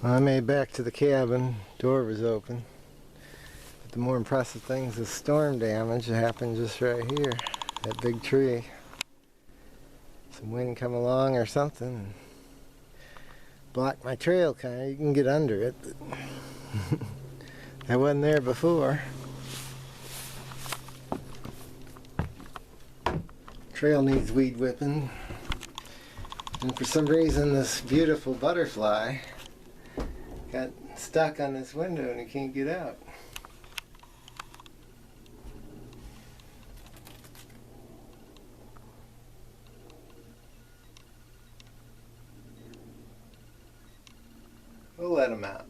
Well, I made back to the cabin. Door was open. But the more impressive thing is the storm damage that happened just right here. That big tree. Some wind come along or something and blocked my trail kind of. You can get under it, but I wasn't there before. Trail needs weed whipping. And for some reason this beautiful butterfly got stuck on this window and he can't get out. We'll let him out.